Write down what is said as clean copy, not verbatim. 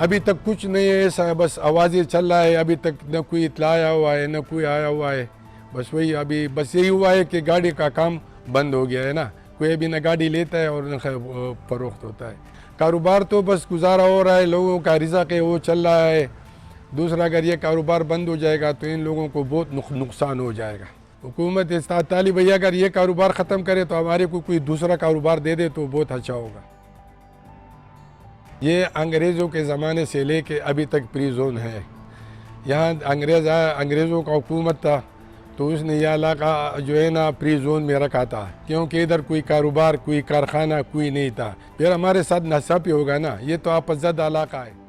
अभी तक कुछ नहीं है, ऐसा बस आवाज़ें चल रहा है, अभी तक न कोई इत्ला आया हुआ है न कोई आया हुआ है। बस वही अभी बस यही हुआ है कि गाड़ी का काम बंद हो गया है ना, कोई अभी न गाड़ी लेता है और न फरोख्त होता है। कारोबार तो बस गुजारा हो रहा है, लोगों का रिज़्क़ है वो चल रहा है। दूसरा अगर ये कारोबार बंद हो जाएगा तो इन लोगों को बहुत नुकसान हो जाएगा। हुकूमत ताली भैया अगर ये कारोबार ख़त्म करे तो हमारे को कोई दूसरा कारोबार दे दे तो बहुत अच्छा होगा। ये अंग्रेज़ों के ज़माने से लेके अभी तक फ्री जोन है। यहाँ अंग्रेज़ों का हुकूमत था तो उसने यह इलाका जो है ना फ्री जोन में रखा था, क्योंकि इधर कोई कारोबार कोई कारखाना कोई नहीं था। फिर हमारे साथ नशा भी होगा ना, ये तो आपसज़दा इलाका है।